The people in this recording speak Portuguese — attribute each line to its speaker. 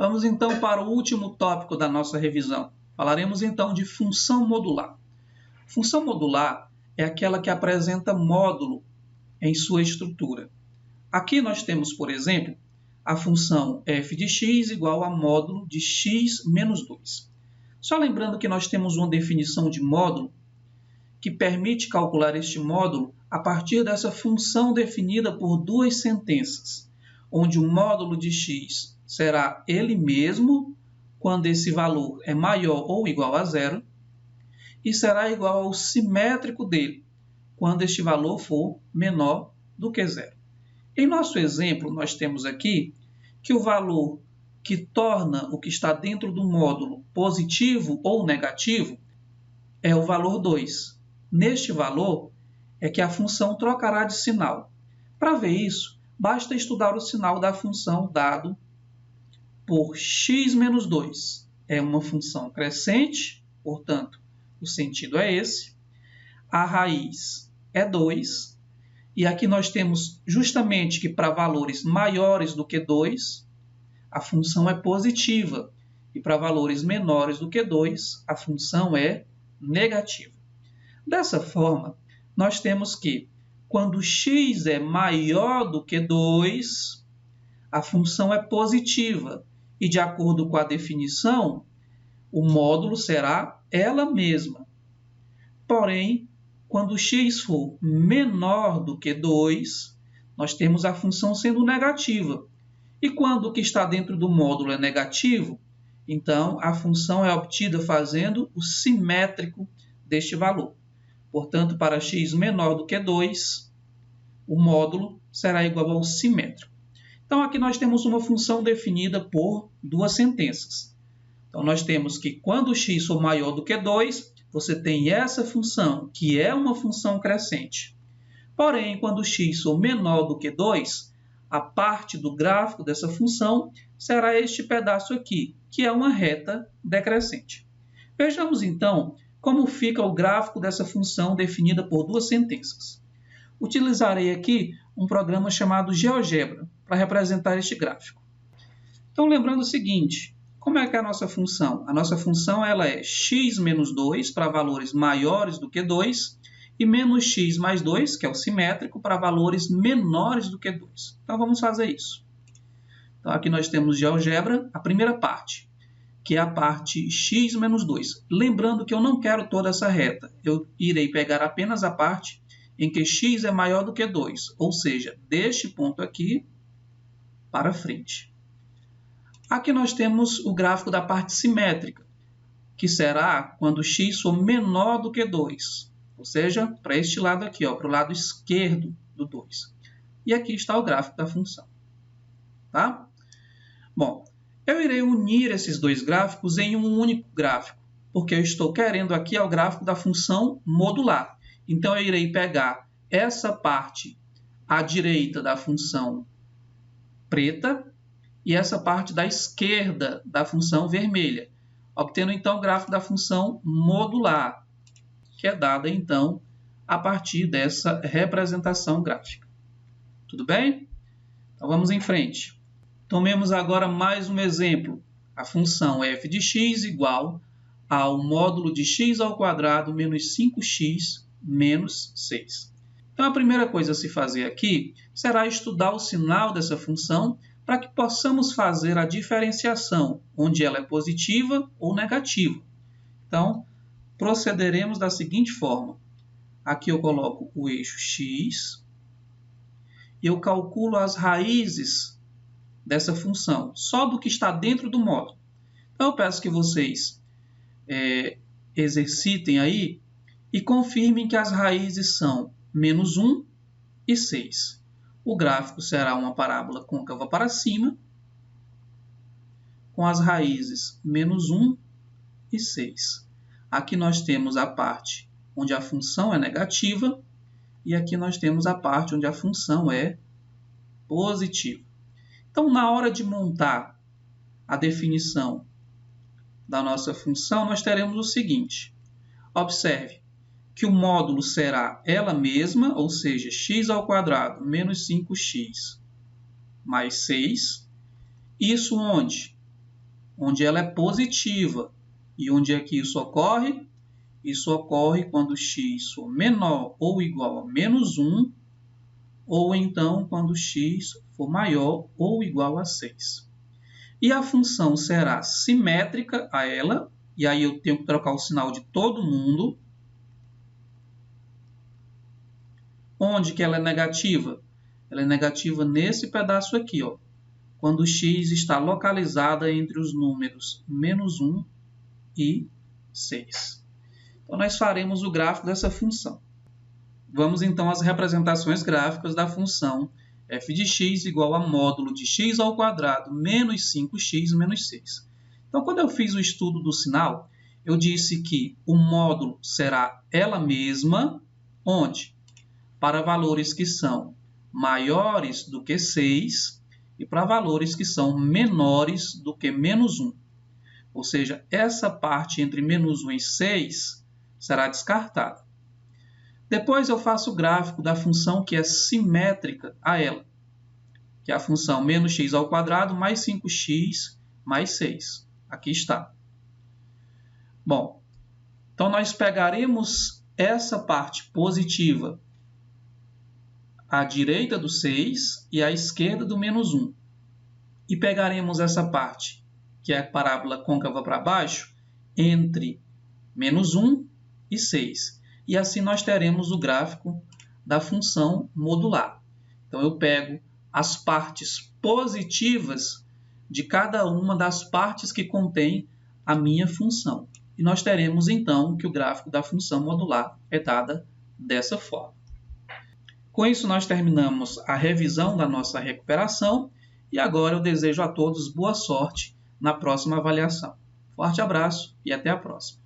Speaker 1: Vamos então para o último tópico da nossa revisão. Falaremos então de função modular. Função modular é aquela que apresenta módulo em sua estrutura. Aqui nós temos, por exemplo, a função f de x igual a módulo de x menos 2. Só lembrando que nós temos uma definição de módulo que permite calcular este módulo a partir dessa função definida por duas sentenças, onde o módulo de x será ele mesmo quando esse valor é maior ou igual a zero, e será igual ao simétrico dele quando este valor for menor do que zero. Em nosso exemplo, nós temos aqui que o valor que torna o que está dentro do módulo positivo ou negativo é o valor 2. Neste valor é que a função trocará de sinal. Para ver isso, basta estudar o sinal da função dado por x menos 2. É uma função crescente, portanto, o sentido é esse. A raiz é 2. E aqui nós temos justamente que para valores maiores do que 2, a função é positiva. E para valores menores do que 2, a função é negativa. Dessa forma, nós temos que, quando x é maior do que 2, a função é positiva. E, de acordo com a definição, o módulo será ela mesma. Porém, quando x for menor do que 2, nós temos a função sendo negativa. E quando o que está dentro do módulo é negativo, então a função é obtida fazendo o simétrico deste valor. Portanto, para x menor do que 2, o módulo será igual ao simétrico. Então, aqui nós temos uma função definida por duas sentenças. Então, nós temos que quando x for maior do que 2, você tem essa função, que é uma função crescente. Porém, quando x for menor do que 2, a parte do gráfico dessa função será este pedaço aqui, que é uma reta decrescente. Vejamos, então, como fica o gráfico dessa função definida por duas sentenças. Utilizarei aqui um programa chamado GeoGebra para representar este gráfico. Então, lembrando o seguinte, como é que é a nossa função? A nossa função ela é x menos 2 para valores maiores do que 2 e menos x mais 2, que é o simétrico, para valores menores do que 2. Então, vamos fazer isso. Então, aqui nós temos GeoGebra, a primeira parte, que é a parte x menos 2. Lembrando que eu não quero toda essa reta. Eu irei pegar apenas a parte em que x é maior do que 2, ou seja, deste ponto aqui para frente. Aqui nós temos o gráfico da parte simétrica, que será quando x for menor do que 2, ou seja, para este lado aqui, para o lado esquerdo do 2. E aqui está o gráfico da função. Tá? Bom, eu irei unir esses dois gráficos em um único gráfico, porque eu estou querendo aqui o gráfico da função modular. Então, eu irei pegar essa parte à direita da função preta e essa parte da esquerda da função vermelha, obtendo, então, o gráfico da função modular, que é dada, então, a partir dessa representação gráfica. Tudo bem? Então, vamos em frente. Tomemos agora mais um exemplo. A função f de x igual ao módulo de x ao quadrado menos 5x menos 6. Então, a primeira coisa a se fazer aqui será estudar o sinal dessa função para que possamos fazer a diferenciação, onde ela é positiva ou negativa. Então, procederemos da seguinte forma. Aqui eu coloco o eixo x e eu calculo as raízes dessa função, só do que está dentro do módulo. Então, eu peço que vocês exercitem aí e confirmem que as raízes são menos 1 e 6. O gráfico será uma parábola côncava para cima, com as raízes menos 1 e 6. Aqui nós temos a parte onde a função é negativa e aqui nós temos a parte onde a função é positiva. Então, na hora de montar a definição da nossa função, nós teremos o seguinte. Observe que o módulo será ela mesma, ou seja, x ao quadrado menos 5x mais 6. Isso onde? onde ela é positiva. E onde é que isso ocorre? Isso ocorre quando x for menor ou igual a menos 1, ou então quando x for maior ou igual a 6. E a função será simétrica a ela, e aí eu tenho que trocar o sinal de todo mundo. Onde que ela é negativa? Ela é negativa nesse pedaço aqui, ó, quando x está localizada entre os números menos 1 e 6. Então, nós faremos o gráfico dessa função. Vamos, então, às representações gráficas da função f de x igual a módulo de x ao quadrado menos 5x menos 6. Então, quando eu fiz o estudo do sinal, eu disse que o módulo será ela mesma, onde? Para valores que são maiores do que 6 e para valores que são menores do que menos 1. Ou seja, essa parte entre menos 1 e 6 será descartada. Depois eu faço o gráfico da função que é simétrica a ela, que é a função menos x ao quadrado mais 5x mais 6. Aqui está. Bom, então nós pegaremos essa parte positiva à direita do 6 e à esquerda do menos 1. E pegaremos essa parte, que é a parábola côncava para baixo, entre menos 1 e 6. E assim nós teremos o gráfico da função modular. Então, eu pego as partes positivas de cada uma das partes que contém a minha função. E nós teremos, então, que o gráfico da função modular é dada dessa forma. Com isso, nós terminamos a revisão da nossa recuperação e agora eu desejo a todos boa sorte na próxima avaliação. Forte abraço e até a próxima.